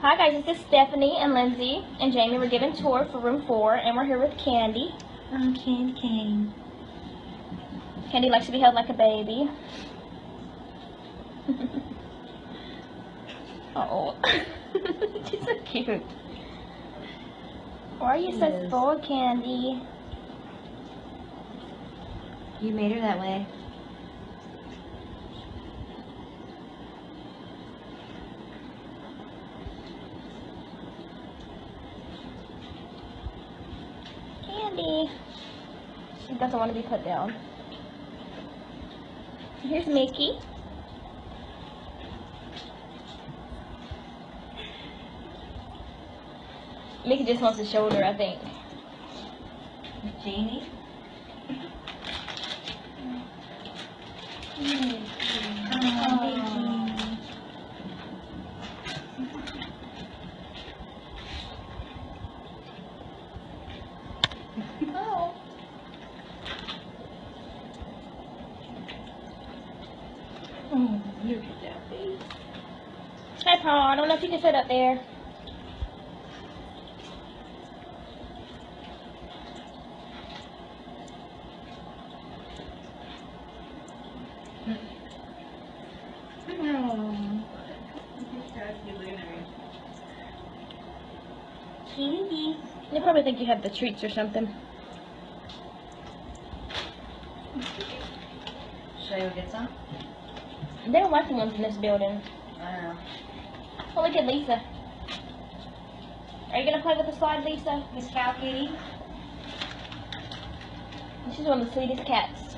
Hi guys, this is Stephanie and Lindsay and Jamie. We're giving a tour for room 4 and we're here with Candy. Candy. Candy likes to be held like a baby. Oh, she's so cute. Why are you so spoiled, Candy? You made her that way. Candy. She doesn't want to be put down. Here's Mickey. Mickey just wants a shoulder, I think. Jamie. Oh. Look at that face. Hi, Paul. I don't know if you can sit up there. Candy. They probably think you have the treats or something. Should I go get some? They don't like the ones in this building. I don't know. Oh, look at Lisa. Are you going to play with the slide, Lisa? Miss Cow Kitty? She's one of the sweetest cats.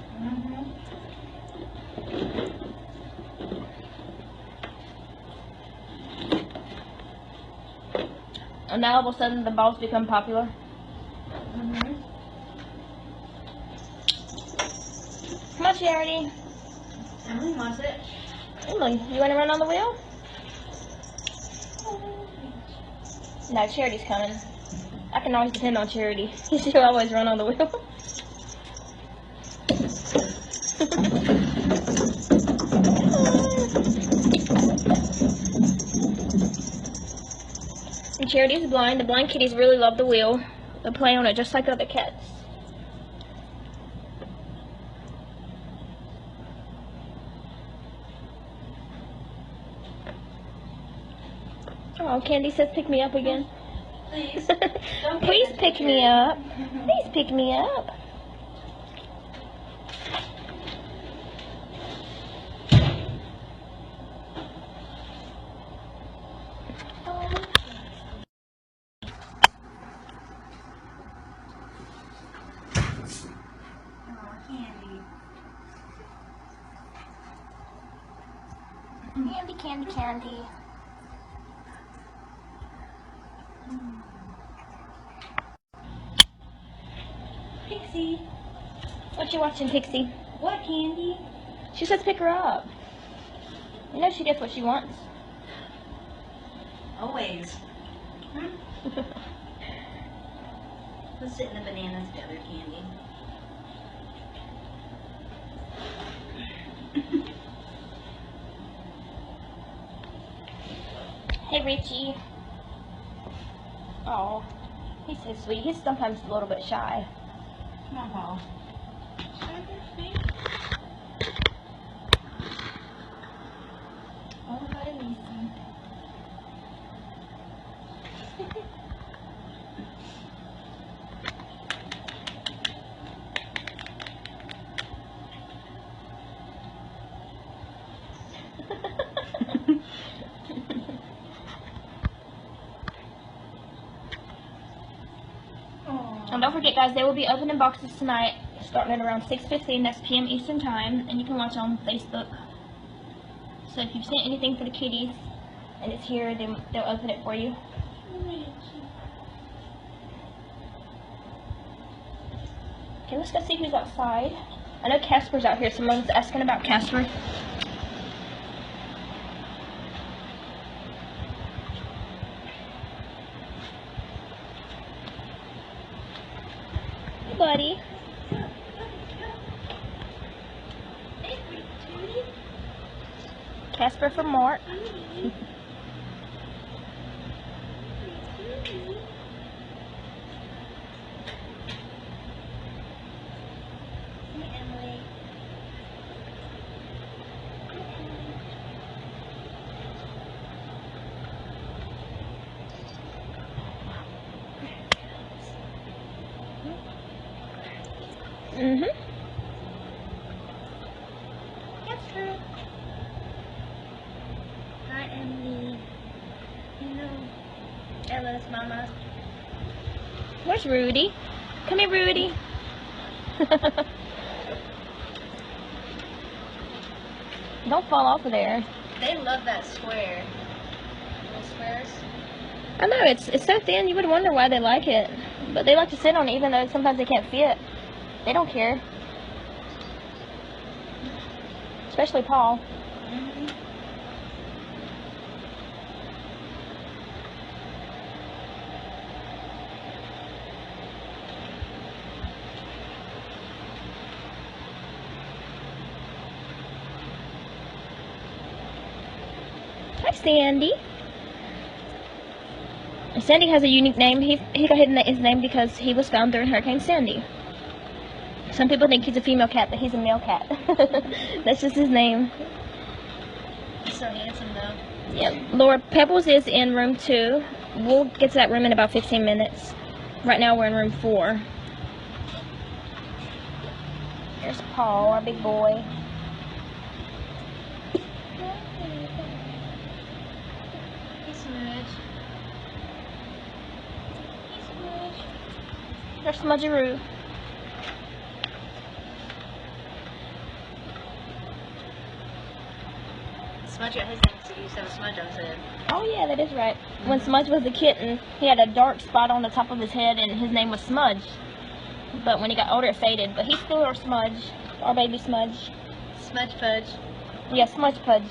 And now all of a sudden the balls become popular. Come on, Charity. Emily wants it. Emily, you want to run on the wheel? No, Charity's coming. I can always depend on Charity. She'll always run on the wheel. And Charity's blind. The blind kitties really love the wheel. They play on it just like other cats. Oh, Candy says pick me up again. Please. Please pick me up. Please pick me up. Candy. Candy, candy. Pixie. What you watching, Pixie? What, Candy? She says pick her up. You know she gets what she wants. Always. Let's sit in the bananas together, Candy. Hey, Richie. Oh, he's so sweet. He's sometimes a little bit shy. Come on, Paul. Oh, hi, Lisa. And don't forget, guys, they will be opening boxes tonight, starting at around 6:15, that's p.m. Eastern Time, and you can watch on Facebook. So if you've sent anything for the kitties, and it's here, then they'll open it for you. Okay, let's go see who's outside. I know Casper's out here. Someone's asking about Casper. Hey, buddy. Casper for Mark. That's true. I am the, Ella's mama. Where's Rudy? Come here, Rudy. Don't fall off of there. They love that square. Little squares. I know, it's so thin, you would wonder why they like it. But they like to sit on it even though sometimes they can't fit. They don't care. Especially Paul. Hi, Sandy. Sandy has a unique name. He got his name because he was found during Hurricane Sandy. Some people think he's a female cat, but he's a male cat. That's just his name. He's so handsome, though. Yeah, Laura, Pebbles is in room 2. We'll get to that room in about 15 minutes. Right now we're in room 4. There's Paul, our big boy. There's Smudgeroo. Smudge got his name because he used to have a smudge on his head. Oh yeah, that is right. When Smudge was a kitten, he had a dark spot on the top of his head and his name was Smudge. But when he got older, it faded. But he's still our Smudge. Our baby Smudge. Smudge Pudge. Yeah, Smudge Pudge.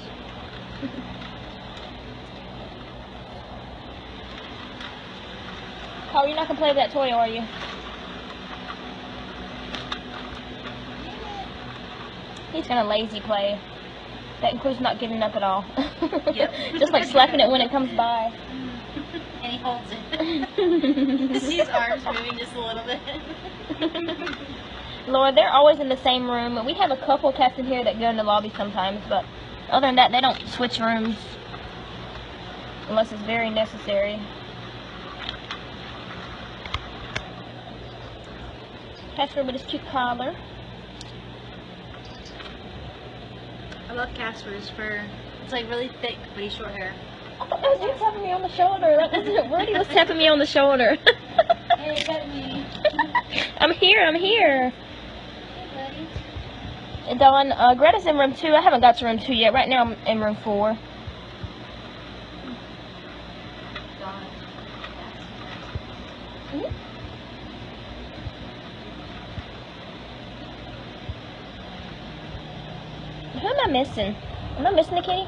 Carl, you're not going to play with that toy, are you? He's going to lazy play. That includes not giving up at all. Yep. Just like slapping it when it comes by. And he holds it. You see his arms moving just a little bit. Lord, they're always in the same room. We have a couple cats in here that go in the lobby sometimes, but other than that, they don't switch rooms unless it's very necessary. Casper with his cute collar. I love Casper's fur. It's like really thick, but he's short hair. I thought that was you tapping me on the shoulder. Rudy was tapping me on the shoulder. Hey, got me. I'm here, I'm here. Hey, buddy. Dawn, Greta's in room 2. I haven't got to room 2 yet. Right now I'm in room 4. Gone. Who am I missing? Am I missing a kitty?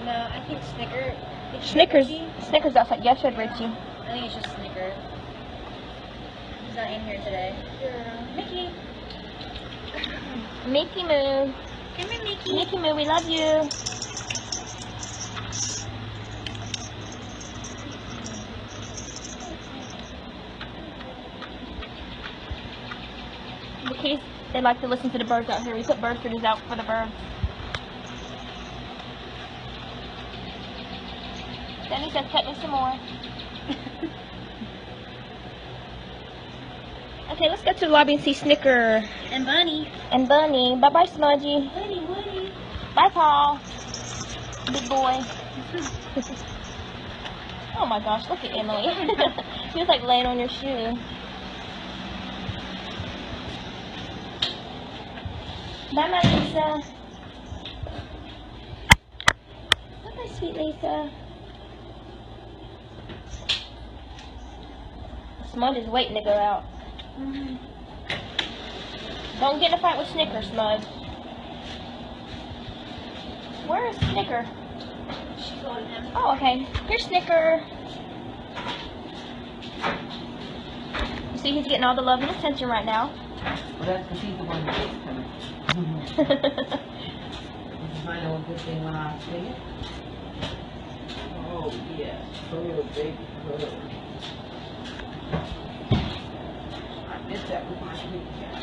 No, I think Snicker. Snickers. Snickers outside. Yeah, I showed Richie. I think it's just Snicker. He's not in here today. Mickey. Mickey Moo. Come here, Mickey. Mickey Moo, we love you. The kitties, they like to listen to the birds out here. We put bird feeders out for the birds. Danny says, pet me some more. Okay, let's go to the lobby and see Snicker. And Bunny. And Bunny. Bye-bye, Smudgy. Bunny, Woody. Bye, Paul. Big boy. Oh my gosh, look at Emily. She was like laying on your shoe. Bye, my Lisa. Bye, sweet Lisa. Smudge is waiting to go out. Don't get in a fight with Snicker, Smudge. Where is Snicker? She's on him. Oh, okay. Here's Snicker. You see, he's getting all the love and attention right now. Well, that's because he's the one that is coming. This is my own good thing when I see it. Oh, yes. Oh, baby. Oh. I missed that with my sweet cat.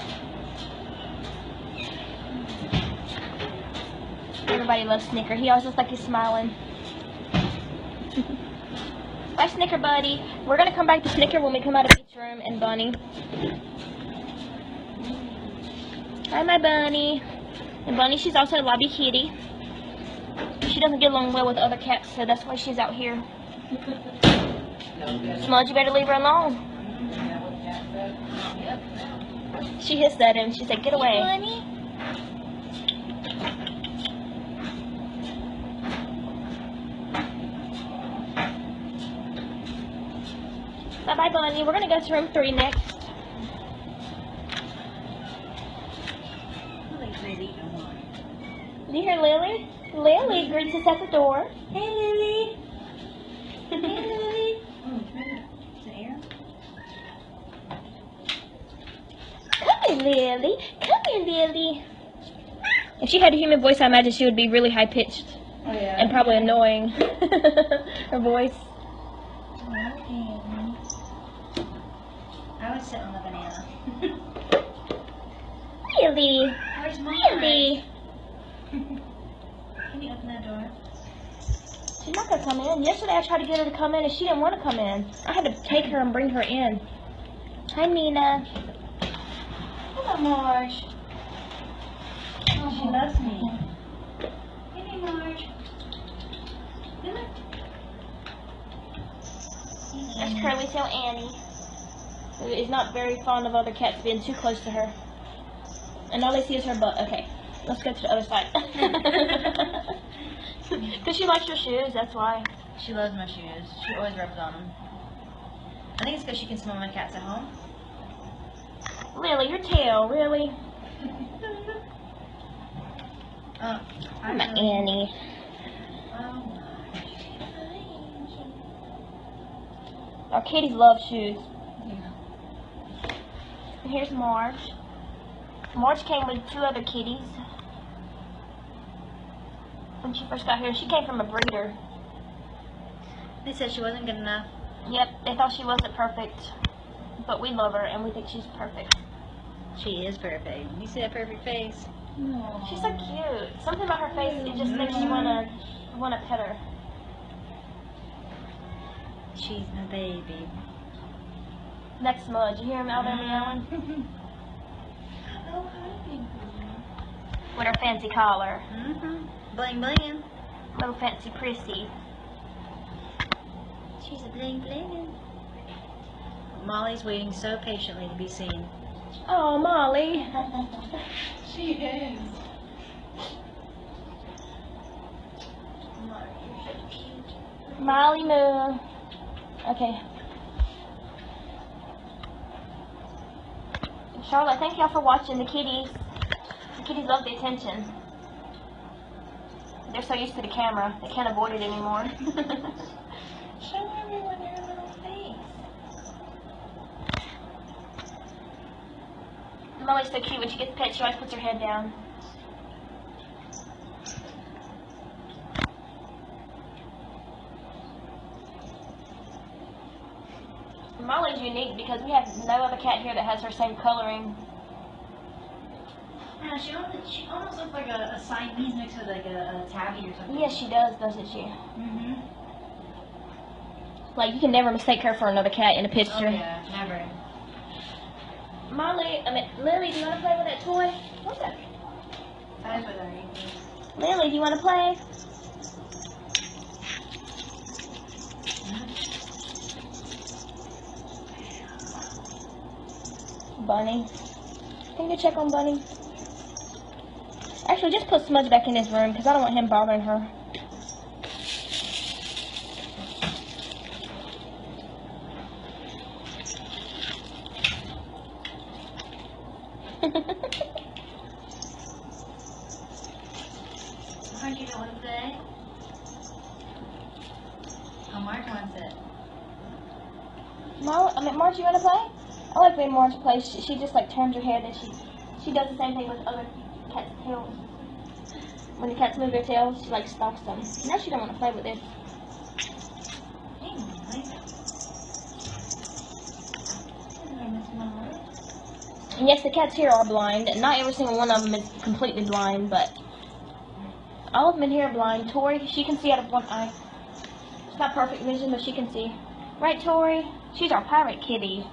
Everybody loves Snicker. He always looks like he's smiling. Bye, Snicker buddy. We're going to come back to Snicker when we come out of each room and Bunny. Hi, my bunny. And Bunny, she's also a lobby kitty. She doesn't get along well with other cats, so that's why she's out here. Smudge, you better leave her alone. She hissed at him. She said, "Get away." Bunny. Bye-bye, Bunny. We're going to go to room 3 next. Do you hear Lily? Lily greets us at the door. Hey, Lily. Hey, Lily. Oh, is it air? Come here, Lily. Come here, Lily. If she had a human voice, I imagine she would be really high-pitched Oh, yeah. and probably annoying. Her voice. I would sit on the banana. Lily. Where's Mom? Lily. Can you open that door? She's not going to come in. Yesterday I tried to get her to come in and she didn't want to come in. I had to take her and bring her in. Hi, Nina. Hello, Marge. Oh, she loves me. Hey, Marge. Come on. That's Curly Tail Annie, who is not very fond of other cats being too close to her. And all they see is her butt. Okay, let's go to the other side. Because she likes your shoes, that's why. She loves my shoes. She always rubs on them. I think it's because she can smell my cats at home. Lily, your tail, really? I'm My Annie. Our kitties love shoes. And here's Marge. Marge came with 2 other kitties. When she first got here, she came from a breeder. They said she wasn't good enough. Yep, they thought she wasn't perfect. But we love her and we think she's perfect. She is perfect. You see that perfect face? She's so cute. Something about her face, it just makes you wanna pet her. She's my baby. Next Smudge, you hear him out there meowing? Oh, hi, baby. With her fancy collar. Bling bling. Little fancy prissy. She's a bling bling. Molly's waiting so patiently to be seen. Oh, Molly. She is. Molly Moo. Okay. Charlotte, thank y'all for watching the kitties. The kitties love the attention. They're so used to the camera, they can't avoid it anymore. Show everyone your little face. Molly's so cute. When she gets pet, she always puts her head down. Molly's unique because we have no other cat here that has her same coloring. Yeah, she almost looks like a Siamese mixed with like a tabby or something. Yes, she does, doesn't she? Mm-hmm. Like, you can never mistake her for another cat in a picture. Oh, yeah, never. Lily, do you want to play with that toy? What's that? That is what they're eating. Lily, do you want to play? Bunny. Can you check on Bunny? Actually, just put Smudge back in his room because I don't want him bothering her. Marge, you don't want to play? Oh, Marge wants it. Marge, you want to play? I like when Marge plays. She just like turns her head and she does the same thing with other cats' tails. When the cats move their tails, she like stalks them. Now she don't want to play with it. Hey, Molly. Hello, Miss Molly. And yes, the cats here are blind. Not every single one of them is completely blind, but all of them in here are blind. Tori, she can see out of one eye. It's not perfect vision, but she can see. Right, Tori? She's our pirate kitty.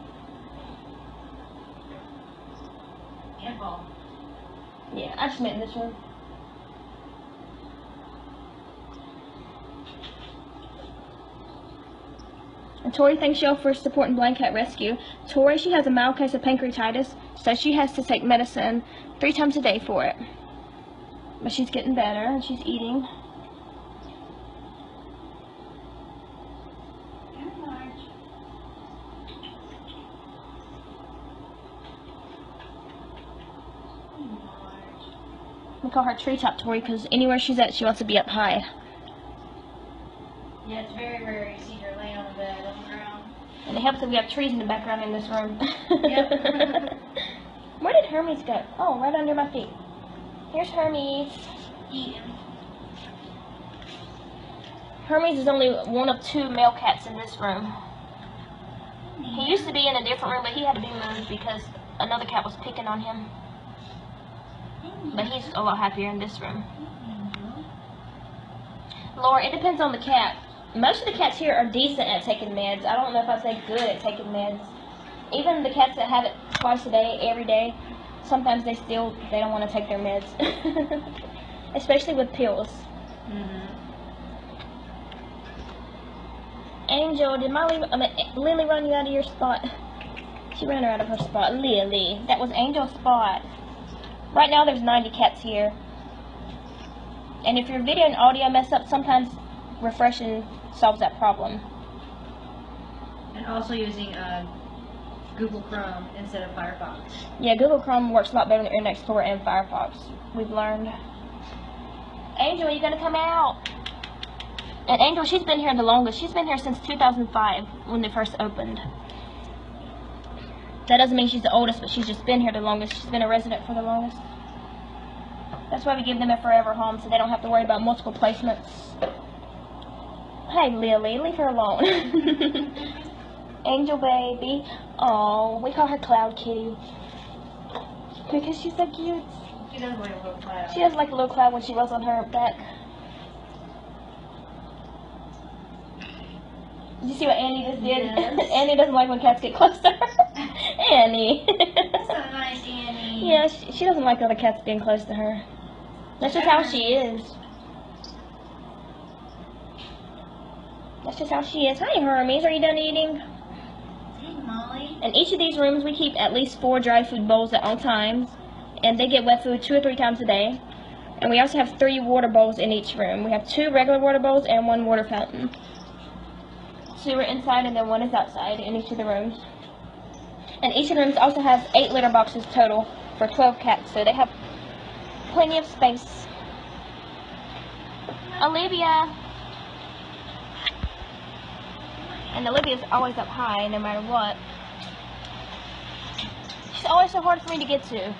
Careful. Yeah, I just meant in this room. And Tori, thanks y'all for supporting Blind Cat Rescue. Tori, she has a mild case of pancreatitis, so she has to take medicine 3 times a day for it. But she's getting better and she's eating. We call her Treetop Tori because anywhere she's at, she wants to be up high. Yeah, it's very rare you see her laying on the bed on the ground. And it helps that we have trees in the background in this room. Yep. Where did Hermes go? Oh, right under my feet. Here's Hermes. Eating. Hermes is only one of 2 male cats in this room. He used to be in a different room, but he had to be moved because another cat was picking on him. But he's a lot happier in this room. Laura, it depends on the cat. Most of the cats here are decent at taking meds. I don't know if I'd say good at taking meds. Even the cats that have it twice a day, every day, sometimes they don't want to take their meds. Especially with pills. Angel, did Lily run you out of your spot? She ran her out of her spot. Lily, that was Angel's spot. Right now there's 90 cats here. And if your video and audio mess up, sometimes refreshing solves that problem. And also using Google Chrome instead of Firefox. Yeah, Google Chrome works a lot better than Internet Explorer and Firefox. We've learned. Angel, are you gonna come out? And Angel, she's been here the longest. She's been here since 2005 when they first opened. That doesn't mean she's the oldest, but she's just been here the longest. She's been a resident for the longest. That's why we give them a forever home, so they don't have to worry about multiple placements. Hey, Lily, leave her alone. Angel baby. Oh, we call her Cloud Kitty. Because she's so cute. She does like a little cloud. She does like a little cloud when she rolls on her back. Did you see what Annie just did? Yes. Annie doesn't like when cats get close to her. Annie. So nice, Annie. Yeah, she doesn't like other cats being close to her. That's just how she is. That's just how she is. Hi, Hermes. Are you done eating? Hey, Molly. In each of these rooms, we keep at least 4 dry food bowls at all times. And they get wet food 2 or 3 times a day. And we also have 3 water bowls in each room. We have 2 regular water bowls and 1 water fountain. 2 are inside and then 1 is outside in each of the rooms. And each of the rooms also has 8 litter boxes total for 12 cats, so they have plenty of space. Olivia! And Olivia's always up high no matter what. She's always so hard for me to get to.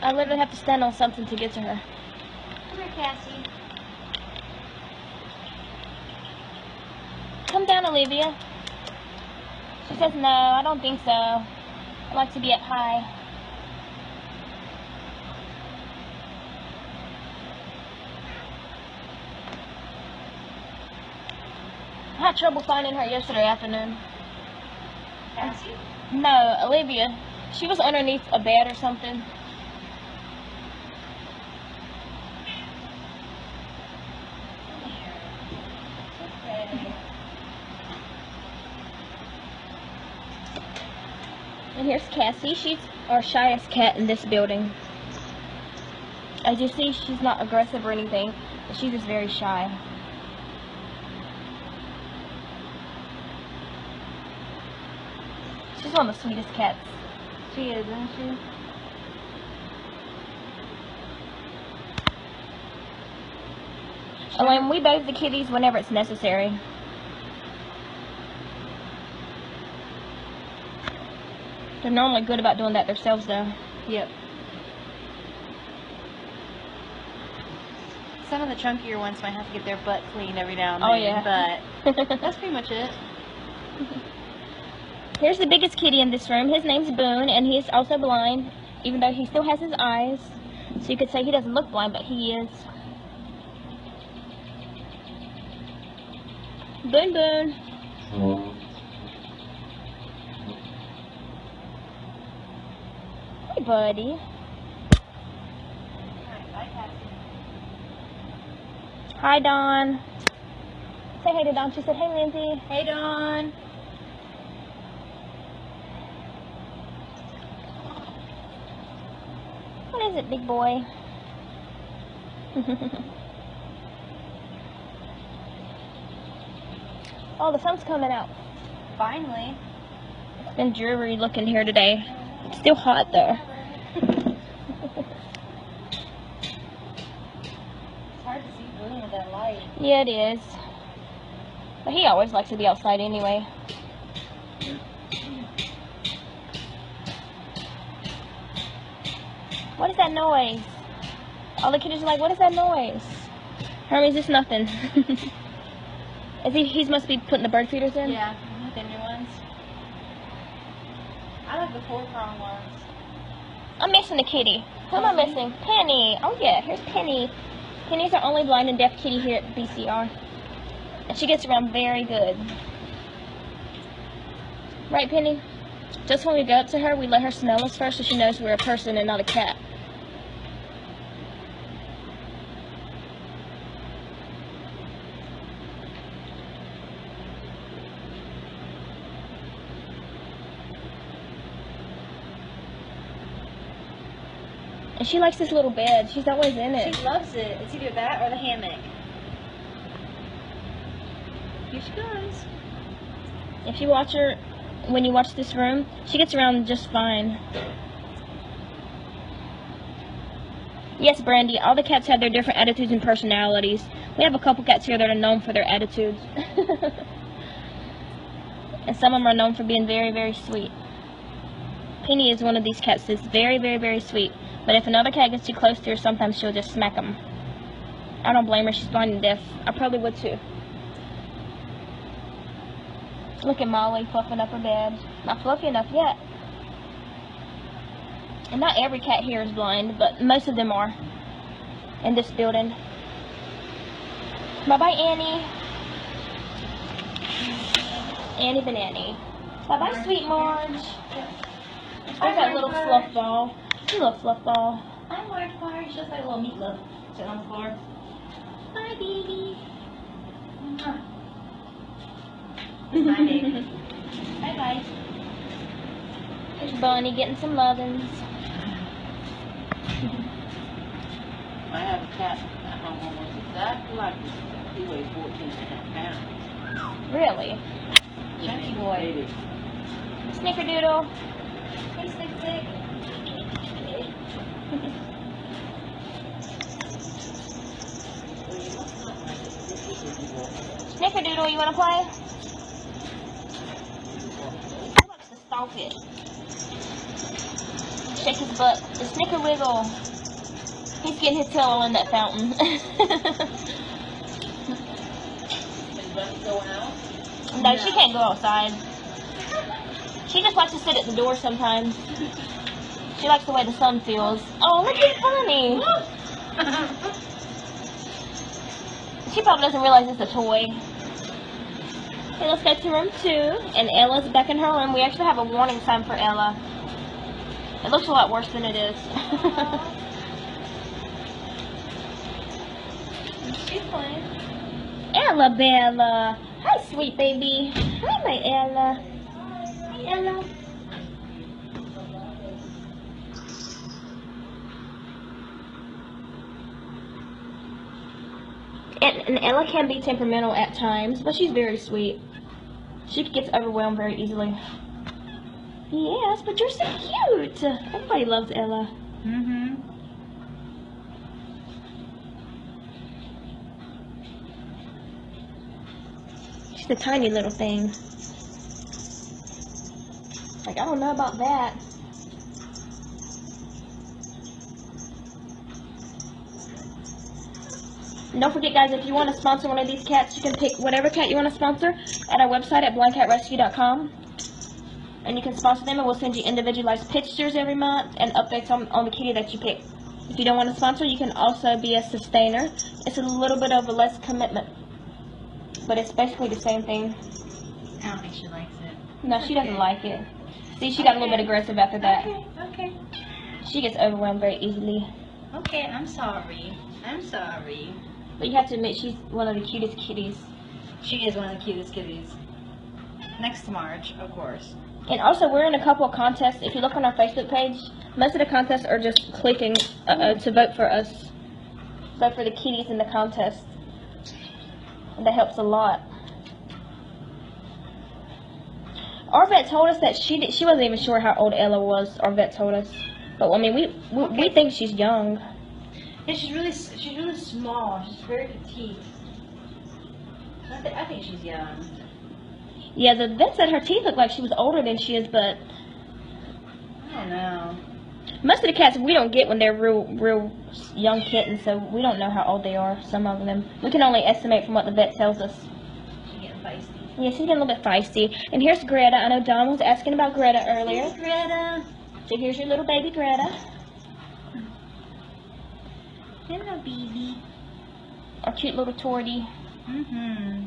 I literally have to stand on something to get to her. Come here, Cassie. Come down, Olivia. She says, no, I don't think so. I like to be up high. I had trouble finding her yesterday afternoon. Cassie? No, Olivia. She was underneath a bed or something. And here's Cassie. She's our shyest cat in this building. As you see, she's not aggressive or anything, but she's just very shy. She's one of the sweetest cats. She is, isn't she? And we bathe the kitties whenever it's necessary. They're normally good about doing that themselves, though. Yep. Some of the chunkier ones might have to get their butt cleaned every now and then. Oh, yeah. But that's pretty much it. Here's the biggest kitty in this room. His name's Boone, and he's also blind, even though he still has his eyes. So you could say he doesn't look blind, but he is. Boone, Boone. Hey, buddy. Hi, Dawn. Say hey to Dawn. She said, hey, Lindsay. Hey, Dawn. What is it, big boy? Oh, the sun's coming out. Finally. It's been dreary looking here today. It's still hot, though. It's hard to see blue with that light. Yeah, it is. But he always likes to be outside anyway. What is that noise? All the kitties are like, what is that noise? Hermes, it's nothing. He must be putting the bird feeders in? Yeah, the new ones. I like the 4-prong ones. I'm missing a kitty. Who am I missing? Penny. Oh yeah, here's Penny. Penny's our only blind and deaf kitty here at BCR. And she gets around very good. Right, Penny? Just when we go up to her, we let her smell us first so she knows we're a person and not a cat. And she likes this little bed. She's always in it. She loves it. It's either that or the hammock. Here she goes. If you watch her, when you watch this room, she gets around just fine. Yes, Brandy, all the cats have their different attitudes and personalities. We have a couple cats here that are known for their attitudes. And some of them are known for being very, very sweet. Penny is one of these cats that's very, very, very sweet. But if another cat gets too close to her, sometimes she'll just smack them. I don't blame her. She's blind and deaf. I probably would too. Look at Molly fluffing up her bed. Not fluffy enough yet. And not every cat here is blind, but most of them are in this building. Bye-bye, Annie. Annie the nanny. Bye-bye, sweet Marge. There's that little fluff ball. You little fluff ball. I'm Marge. Just like a little meatloaf sitting on the floor. Bye, baby. My baby. Bye-bye. There's Bunny getting some lovin's. I have a cat at home almost exactly like this. He weighs 14.5 pounds. Really? Chunky boy. Snickerdoodle. Hey, Stick Stick. Snickerdoodle, you want to play? He likes to stomp it. Shake his butt. The Snicker Wiggle. He's getting his tail all in that fountain. No, she can't go outside. She just likes to sit at the door sometimes. She likes the way the sun feels. Oh, look at Bunny. She probably doesn't realize it's a toy. Okay, let's go to room 2. And Ella's back in her room. We actually have a warning sign for Ella. It looks a lot worse than it is. She's playing. Ella Bella. Hi, sweet baby. Hi, my Ella. Hi, Ella. And Ella can be temperamental at times, but she's very sweet. She gets overwhelmed very easily. Yes, but you're so cute. Everybody loves Ella. Mm-hmm. She's a tiny little thing. Like, I don't know about that. And don't forget, guys, if you want to sponsor one of these cats, you can pick whatever cat you want to sponsor at our website at blindcatrescue.com. And you can sponsor them, and we'll send you individualized pictures every month and updates on the kitty that you pick. If you don't want to sponsor, you can also be a sustainer. It's a little bit of a less commitment, but it's basically the same thing. I don't think she likes it. No, she doesn't like it. See, she got a little bit aggressive after that. Okay. She gets overwhelmed very easily. Okay, I'm sorry. I'm sorry. But you have to admit, she's one of the cutest kitties. She is one of the cutest kitties. Next to Marge, of course. And also, we're in a couple of contests. If you look on our Facebook page, most of the contests are just clicking to vote for us. Vote for the kitties in the contest. And that helps a lot. Our vet told us that she wasn't even sure how old Ella was. Our vet told us. But, I mean, we think she's young. Yeah, she's really small. She's very petite. I think she's young. Yeah, the vet said her teeth look like she was older than she is, but I don't know. most of the cats we don't get when they're real young kittens, so we don't know how old they are, some of them. We can only estimate from what the vet tells us. She's getting feisty. Yeah, she's getting a little bit feisty. And here's Greta. I know Don was asking about Greta earlier. Hey, Greta. So here's your little baby Greta. Hello, baby. Our cute little tortie. Mm-hmm.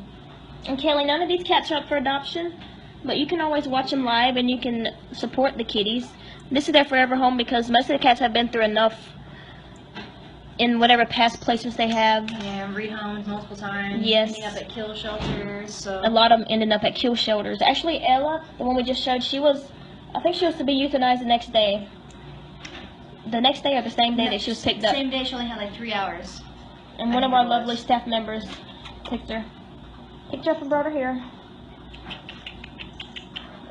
And Kelly, none of these cats are up for adoption, but you can always watch them live and you can support the kitties. This is their forever home because most of the cats have been through enough in whatever past places they have. Yeah, rehomed multiple times. Yes. Ending up at kill shelters. So. A lot of them ended up at kill shelters. Actually, Ella, the one we just showed, I think she was to be euthanized the next day. The next day or the same day that she was picked up. Same day, she only had like 3 hours. And one of our lovely staff members picked her. Picked her up and brought her here.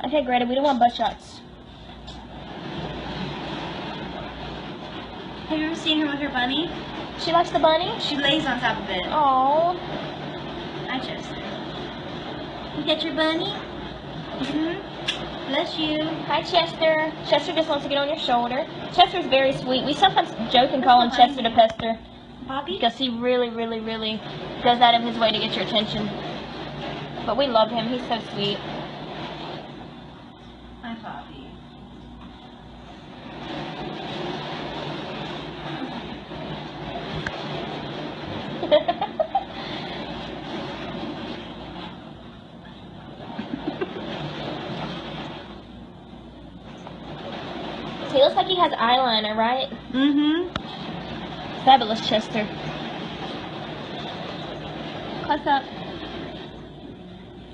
Okay, Greta, we don't want butt shots. Have you ever seen her with her bunny? She likes the bunny? She lays on top of it. Oh. Hi, Chester. You got your bunny? Mm-hmm. Bless you. Hi, Chester. Chester just wants to get on your shoulder. Chester's very sweet. We sometimes joke and call him Chester the Pester. Poppy? Because he really, really, really goes out of his way to get your attention. But we love him. He's so sweet. Hi, Poppy. He looks like he has eyeliner, right? Mm-hmm. Fabulous, Chester. Close up.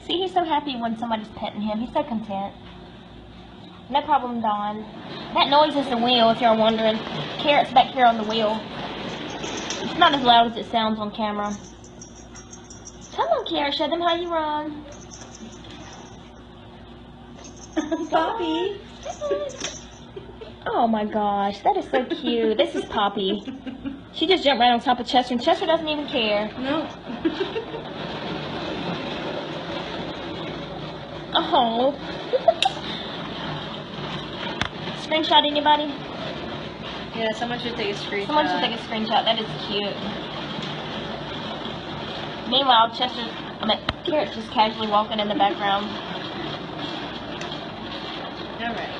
See, he's so happy when somebody's petting him. He's so content. No problem, Don. That noise is the wheel, if you're wondering. Carrot's back here on the wheel. It's not as loud as it sounds on camera. Come on, Carrot, show them how you run. Poppy. Oh my gosh, that is so cute. This is Poppy. She just jumped right on top of Chester, and Chester doesn't even care. No. Oh. Screenshot anybody? Yeah, someone should take a screenshot. Someone should take a screenshot. That is cute. Meanwhile, Carrot's just casually walking in the background. Alright.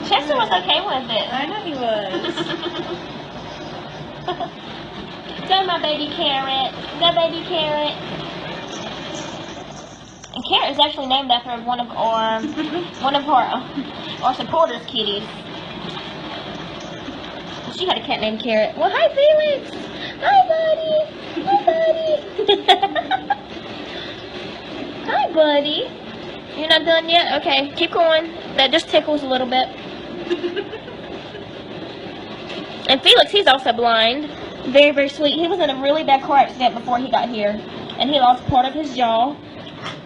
Chester was okay with it. I know he was. Go, my baby Carrot. Go, baby Carrot. And Carrot is actually named after one of our supporters' kitties. She had a cat named Carrot. Well, hi, Felix. Hi, buddy. Hi, buddy. Hi, buddy. You're not done yet? Okay, keep going. That just tickles a little bit. And Felix, he's also blind. Very, very sweet. He was in a really bad car accident before he got here. And he lost part of his jaw.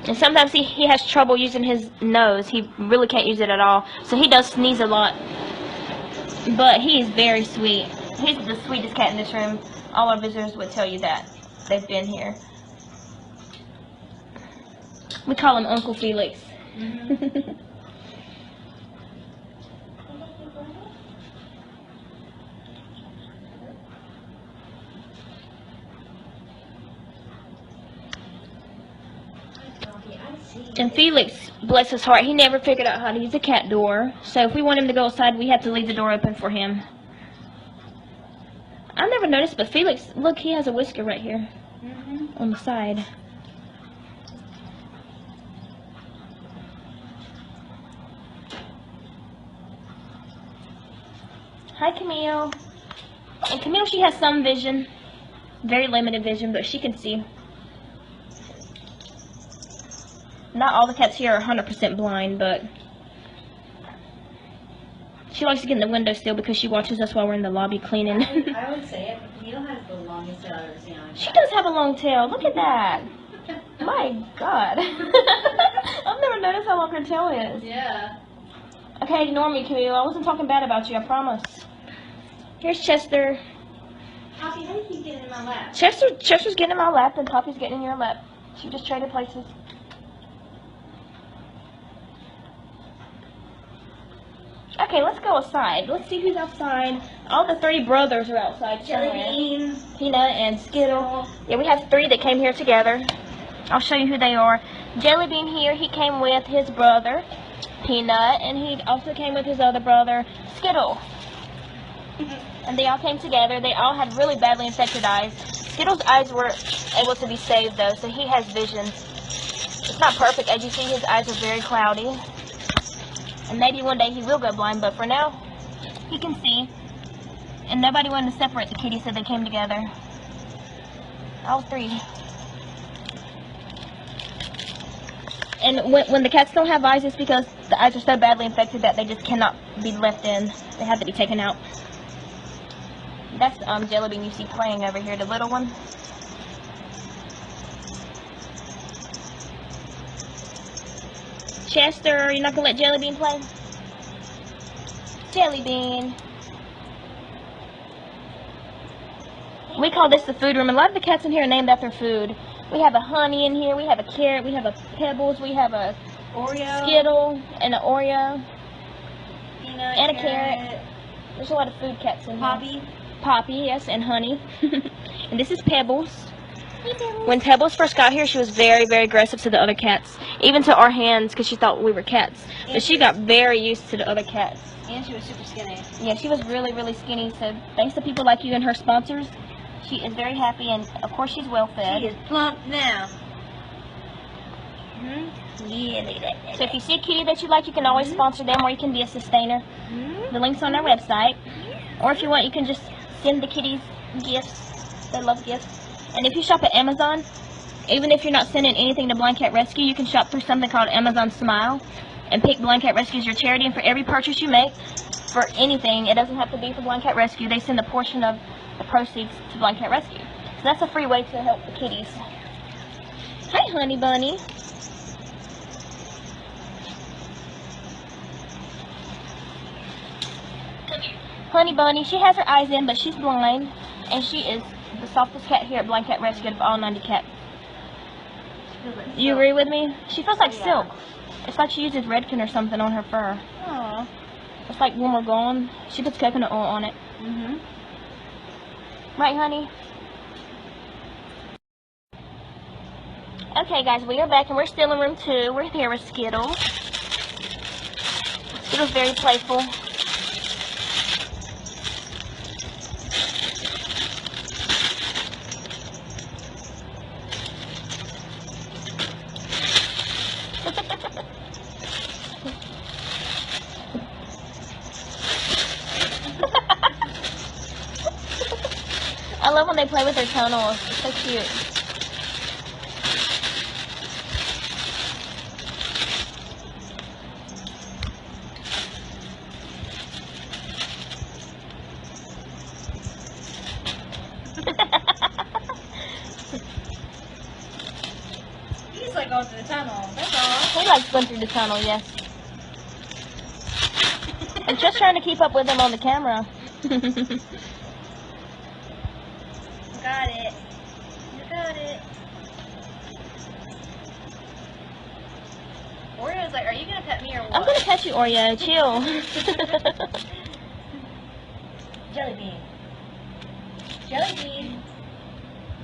And sometimes he has trouble using his nose. He really can't use it at all. So he does sneeze a lot. But he is very sweet. He's the sweetest cat in this room. All our visitors would tell you that. They've been here. We call him Uncle Felix. Mm-hmm. And Felix, bless his heart, he never figured out how to use a cat door. So if we want him to go outside, we have to leave the door open for him. I never noticed, but Felix, look, he has a whisker right here on the side. Hi, Camille. And Camille, she has some vision. Very limited vision, but she can see. Not all the cats here are 100% blind, but she likes to get in the window still because she watches us while we're in the lobby cleaning. I would say it, but Camille has the longest tail I've ever seen on a cat. She does have a long tail. Look at that. My God. I've never noticed how long her tail is. Yeah. Okay, ignore me, Camille. I wasn't talking bad about you, I promise. Here's Chester. Poppy, how do you keep getting in my lap? Chester's getting in my lap, and Poppy's getting in your lap. She just traded places. Okay, let's go outside. Let's see who's outside. All the 3 brothers are outside. Jellybean, Peanut, and Skittle. Yeah, we have 3 that came here together. I'll show you who they are. Jellybean here, he came with his brother, Peanut, and he also came with his other brother, Skittle. And they all came together. They all had really badly infected eyes. Skittle's eyes were able to be saved, though, so he has vision. It's not perfect. As you see, his eyes are very cloudy. And maybe one day he will go blind, but for now, he can see. And nobody wanted to separate the kitties, so they came together. All 3. And when the cats don't have eyes, it's because the eyes are so badly infected that they just cannot be left in. They have to be taken out. That's Jellybean you see playing over here, the little one. Chester, you're not going to let Jellybean play? Jellybean. We call this the food room. A lot of the cats in here are named after food. We have a honey in here, we have a carrot, we have a pebbles, we have a Oreo, Skittle, and an Oreo, peanut, and a carrot. There's a lot of food cats in here. Poppy, yes, and honey. And this is Pebbles. Hey, Pebbles. When Pebbles first got here, she was very, very aggressive to the other cats. Even to our hands, because she thought we were cats. But she got very used to the other cats. And she was super skinny. Yeah, she was really, really skinny. So thanks to people like you and her sponsors, she is very happy, and of course she's well fed. She is plump now. Yeah, look at that. So if you see a kitty that you like, you can always sponsor them, or you can be a sustainer. The link's on our website. Or if you want, you can just send the kitties gifts. They love gifts. And if you shop at Amazon, even if you're not sending anything to Blind Cat Rescue, you can shop through something called Amazon Smile and pick Blind Cat Rescue as your charity. And for every purchase you make, for anything, it doesn't have to be for Blind Cat Rescue, they send a portion of the proceeds to Blind Cat Rescue. So that's a free way to help the kitties. Hi, Honey Bunny. Come here. Honey Bunny, she has her eyes in, but she's blind, and she is the softest cat here at Blind Cat Rescue of all 90 cats. You agree with me? She feels like silk. It's like she uses Redken or something on her fur. Aww. It's like when we're gone, she puts coconut oil on it. Right, honey? Okay, guys, we are back, and we're still in room 2. We're here with Skittle. Skittle's very playful. I love when they play with their tunnels. It's so cute. He's like going through the tunnel. That's all. He likes going through the tunnel, yes. I'm just trying to keep up with him on the camera. Got it. You got it. Oreo's like, are you gonna pet me or what? I'm gonna pet you, Oreo. Chill. Jellybean. Jellybean.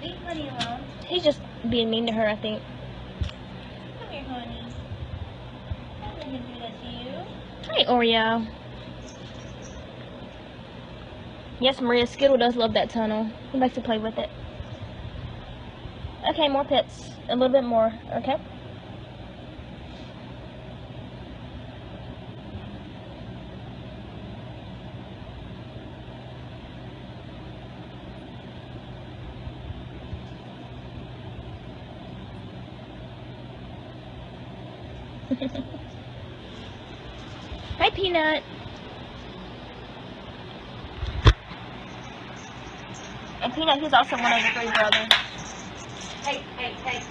Leave Honey alone. He's just being mean to her, I think. Come here, Honey. I'm gonna do that to you. Hi, Oreo. Yes, Maria, Skittle does love that tunnel. He likes to play with it. Okay, more pets. A little bit more, okay? Hi, Peanut. And Peanut, he's also one of the 3 brothers. Hey, hey, hey.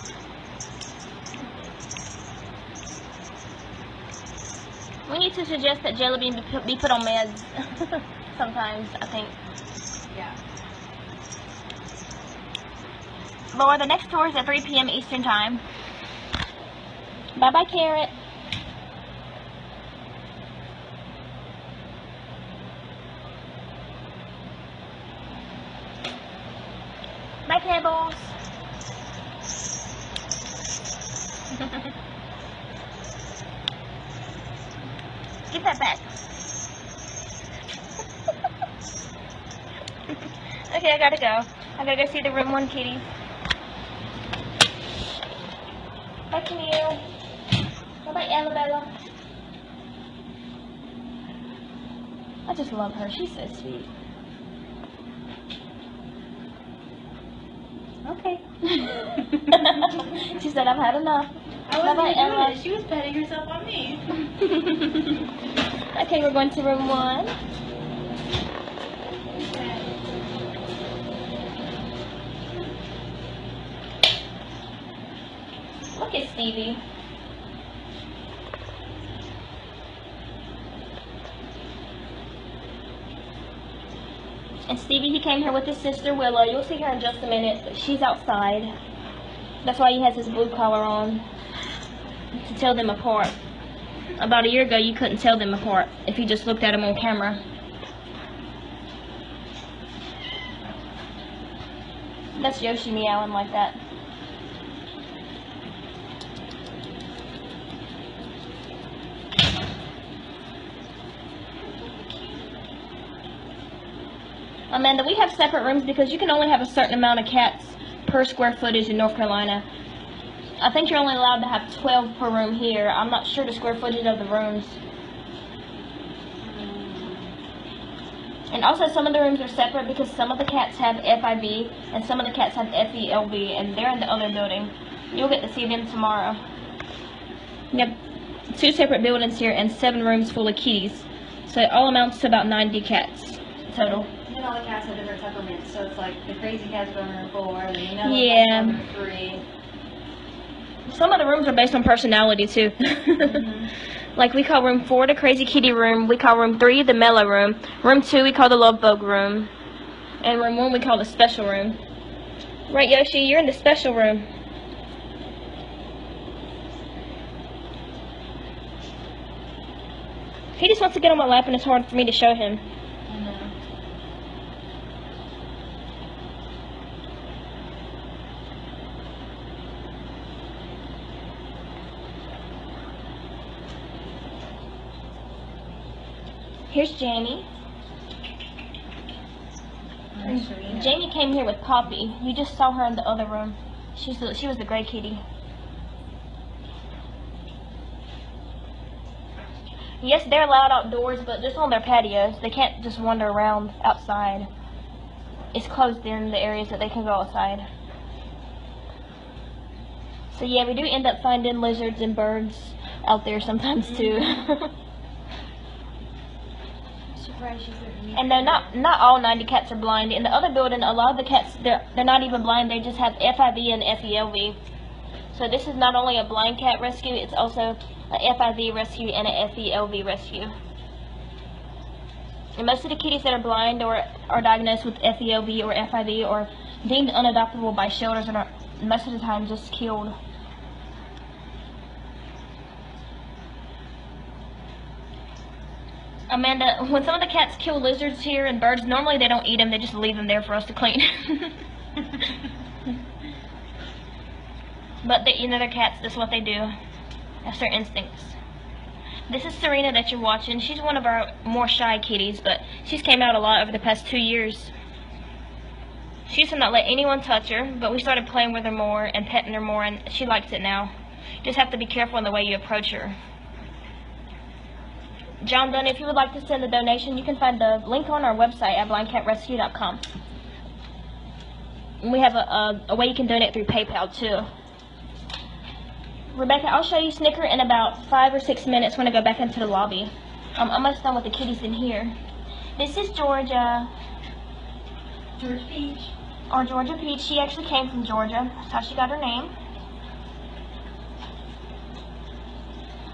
We need to suggest that Jelly Bean be put on meds sometimes, I think. Yeah. Laura, the next tour is at 3 p.m. Eastern Time. Bye-bye, Carrot. Bye, Pebbles. Give that back. Okay, I gotta go. I gotta go see the room 1 kitty. Bye, Camille. Bye-bye, Annabella. I just love her. She's so sweet. Okay. She said, I've had enough. I wasn't Bye-bye, even doing Ella. it. She was petting herself on me. Okay, we're going to room 1. Look at Stevie. And Stevie, he came here with his sister Willow. You'll see her in just a minute, but she's outside. That's why he has his blue collar on, to tell them apart. About a year ago, you couldn't tell them apart if you just looked at them on camera. That's Yoshi meowing like that. Amanda, we have separate rooms because you can only have a certain amount of cats per square footage in North Carolina. I think you're only allowed to have 12 per room here. I'm not sure the square footage of the rooms. And also some of the rooms are separate because some of the cats have FIV and some of the cats have FELV, and they're in the other building. You'll get to see them tomorrow. Yep, 2 separate buildings here and 7 rooms full of kitties. So it all amounts to about 90 cats total. And then all the cats have different temperaments, so it's like the crazy cats go in room 4, and the mellow Yeah. cats go in room 3. Some of the rooms are based on personality too. Like we call room 4 the crazy kitty room, we call room 3 the mellow room, room 2 we call the love bug room, and room 1 we call the special room. Right, Yoshi, you're in the special room. He just wants to get on my lap and it's hard for me to show him. I know. Here's Jamie. There's Serena. Jamie came here with Poppy. You just saw her in the other room. She was the gray kitty. Yes, they're allowed outdoors, but just on their patios. They can't just wander around outside. It's closed in the areas that they can go outside. So yeah, we do end up finding lizards and birds out there sometimes too. Surprised she's looking. And they're not all 90 cats are blind. In the other building, a lot of the cats, they're not even blind. They just have FIV and FELV. So this is not only a blind cat rescue, it's also a FIV rescue and a FELV rescue. And most of the kitties that are blind or are diagnosed with FELV or FIV are deemed unadoptable by shelters and are most of the time just killed. Amanda, when some of the cats kill lizards here and birds, normally they don't eat them, they just leave them there for us to clean. But they're cats, that's what they do. That's their instincts. This is Serena that you're watching. She's one of our more shy kitties, but she's came out a lot over the past 2 years. She used to not let anyone touch her, but we started playing with her more and petting her more, and she likes it now. You just have to be careful in the way you approach her. John Dunn, if you would like to send a donation, you can find the link on our website at blindcatrescue.com. And we have a way you can donate through PayPal too. Rebecca, I'll show you Snicker in about 5 or 6 minutes when I go back into the lobby. I'm almost done with the kitties in here. This is Georgia. Georgia Peach. Or Georgia Peach. She actually came from Georgia. That's how she got her name.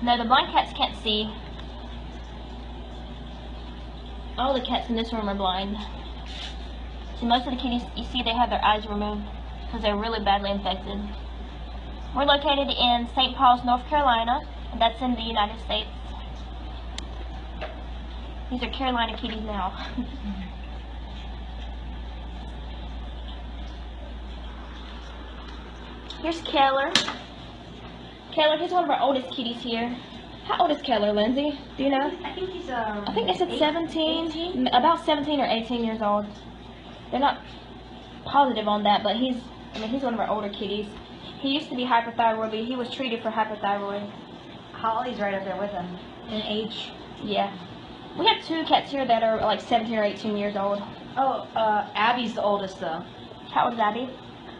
No, the blind cats can't see. All the cats in this room are blind. So most of the kitties, you see, they have their eyes removed because they're really badly infected. We're located in St. Paul's, North Carolina, and that's in the United States. These are Carolina kitties now. Here's Keller. Keller, he's one of our oldest kitties here. How old is Keller, Lindsay? Do you know? I think he's I think they said 17, 18? About 17 or 18 years old. They're not positive on that, but he's one of our older kitties. He used to be hyperthyroid, but he was treated for hyperthyroid. Holly's right up there with him in age. Yeah. We have 2 cats here that are like 17 or 18 years old. Oh, Abby's the oldest though. How old is Abby?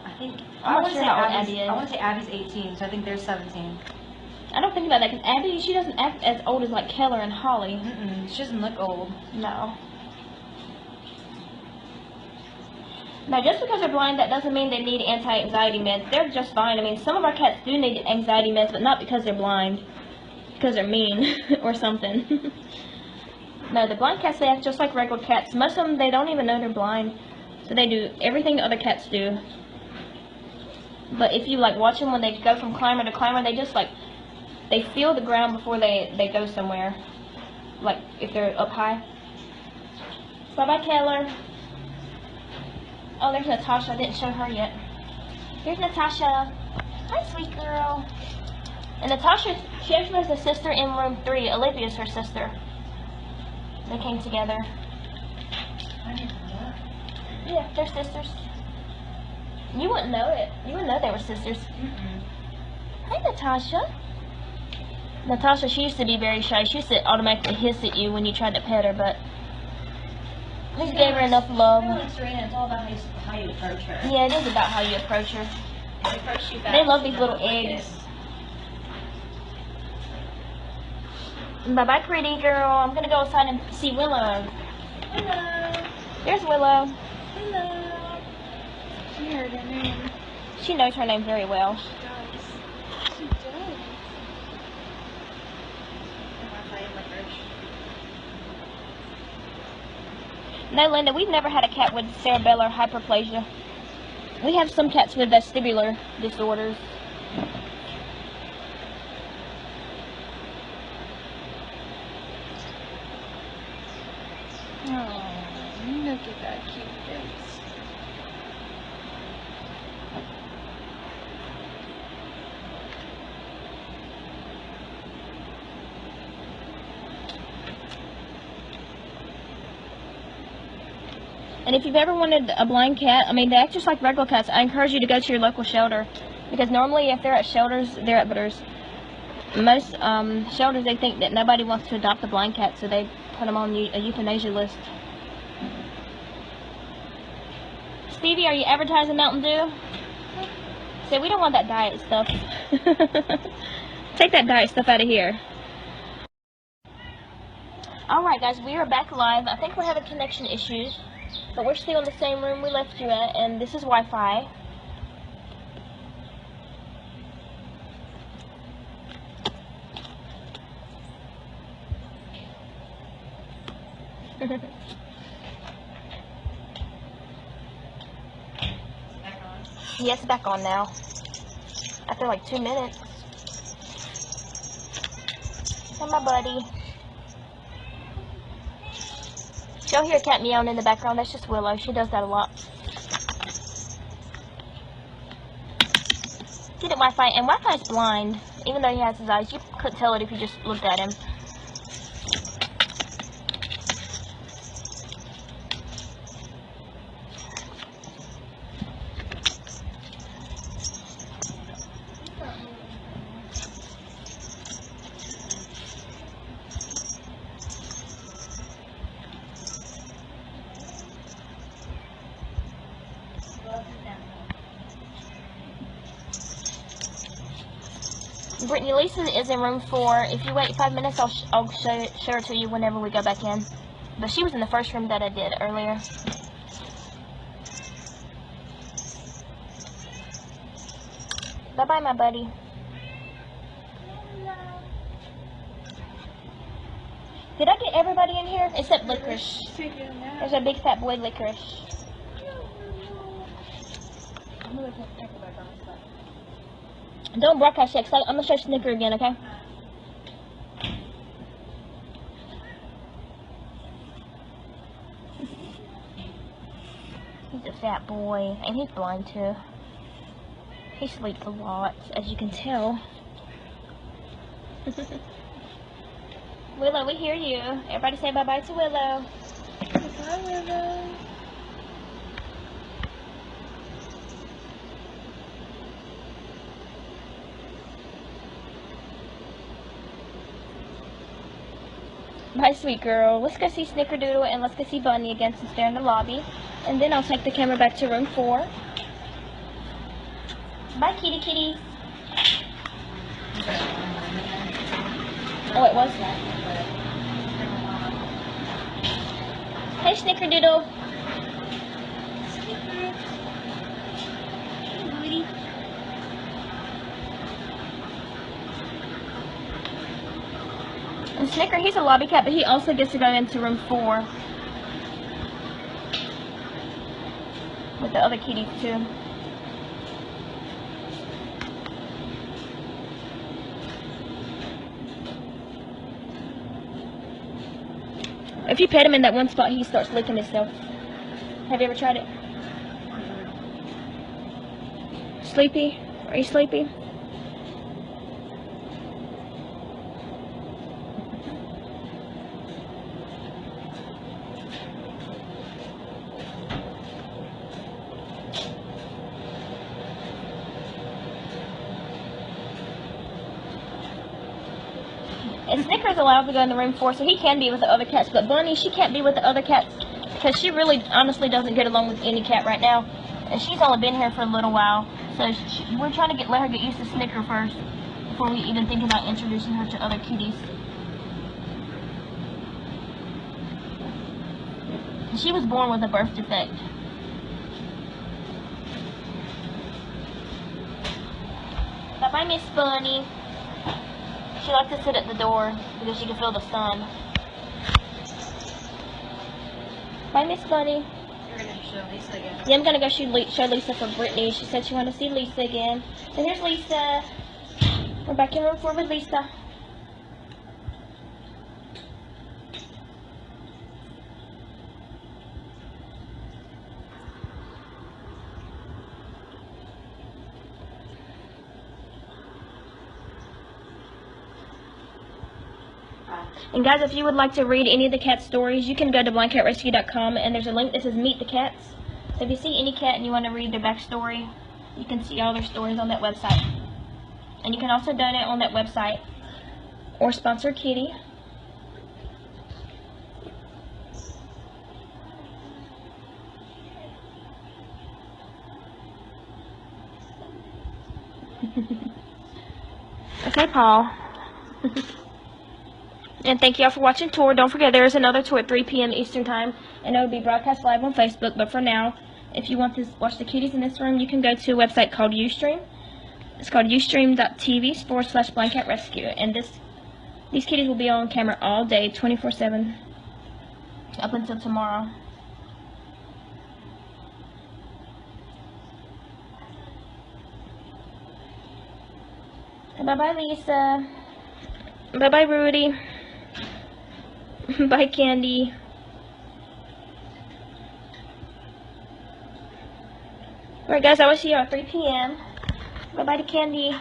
I think. I'm not sure how old Abby is. I want to say Abby's 18, so I think they're 17. I don't think about that because Abby, she doesn't act as old as like Keller and Holly. She doesn't look old. No. Now, just because they're blind, that doesn't mean they need anti-anxiety meds. They're just fine. I mean, some of our cats do need anxiety meds, but not because they're blind. Because they're mean or something. No, the blind cats, they act just like regular cats. Most of them, they don't even know they're blind. So they do everything other cats do. But if you, like, watch them when they go from climber to climber, they just, like, they feel the ground before they go somewhere. Like, if they're up high. Bye-bye, Keller. Oh, there's Natasha. I didn't show her yet. Here's Natasha. Hi, sweet girl. And Natasha, she actually has a sister in room 3. Olivia's her sister. They came together. Yeah, they're sisters. You wouldn't know it. You wouldn't know they were sisters. Hi, Natasha. Natasha, she used to be very shy. She used to automatically hiss at you when you tried to pet her, but we gave her enough love. Serena, it's all about how you approach her. Yeah, it is about how you approach her. If you approach you fast, They love these little eggs. Bye-bye, pretty girl. I'm going to go outside and see Willow. Hello. There's Willow. Hello. She heard her name. She knows her name very well. She does. No, Linda, we've never had a cat with cerebellar hyperplasia. We have some cats with vestibular disorders. Oh, look at that cute face. And if you've ever wanted a blind cat, I mean, they act just like regular cats. I encourage you to go to your local shelter. Because normally if they're at shelters, they're at butters. Most shelters, they think that nobody wants to adopt a blind cat, so they put them on a euthanasia list. Stevie, are you advertising Mountain Dew? Say, we don't want that diet stuff. Take that diet stuff out of here. Alright guys, we are back live. I think we're having connection issues. But we're still in the same room we left you at, and this is Wi-Fi. Yes, back on now. After like 2 minutes. And my buddy. You'll hear a cat meowing in the background. That's just Willow. She does that a lot. See the Wi-Fi? And Wi-Fi's blind. Even though he has his eyes, you couldn't tell it if you just looked at him. Brittany, Lisa is in room 4. If you wait 5 minutes, I'll show her to you whenever we go back in. But she was in the first room that I did earlier. Bye-bye, my buddy. Did I get everybody in here? Except Licorice. There's a big fat boy, Licorice. Don't broadcast yet, because I'm going to show Snicker again, okay? He's a fat boy, and he's blind too. He sleeps a lot, as you can tell. Willow, we hear you. Everybody say bye-bye to Willow. Bye, Willow. Bye, sweet girl. Let's go see Snickerdoodle and let's go see Bunny again since they're in the lobby. And then I'll take the camera back to room 4. Bye, kitty kitty. Oh, it was? Hey, Snickerdoodle. And Snicker, he's a lobby cat, but he also gets to go into room 4 with the other kitties too. If you pet him in that one spot, he starts licking himself. Have you ever tried it? Sleepy? Are you sleepy? And Snicker's allowed to go in the room 4, so he can be with the other cats. But Bunny, she can't be with the other cats because she really, honestly, doesn't get along with any cat right now. And she's only been here for a little while, so we're trying to let her get used to Snicker first before we even think about introducing her to other kitties. And she was born with a birth defect. Bye-bye, Miss Bunny. She likes to sit at the door because she can feel the sun. Bye, Miss Bunny. You're going to show Lisa again. Yeah, I'm going to go show Lisa for Brittany. She said she wanted to see Lisa again. So here's Lisa. We're back in room 4 with Lisa. And guys, if you would like to read any of the cat stories, you can go to blindcatrescue.com and there's a link that says Meet the Cats. So if you see any cat and you want to read their backstory, you can see all their stories on that website. And you can also donate on that website or sponsor a kitty. Okay, Paul. And thank you all for watching tour. Don't forget there is another tour at 3 p.m. Eastern Time, and it will be broadcast live on Facebook. But for now, if you want to watch the kitties in this room, you can go to a website called Ustream. It's called ustream.tv/blindcatrescue. And these kitties will be on camera all day, 24/7, up until tomorrow. Bye-bye, Lisa. Bye-bye, Rudy. Bye, Candy. Alright, guys, I will see you at 3 p.m. Bye-bye to Candy.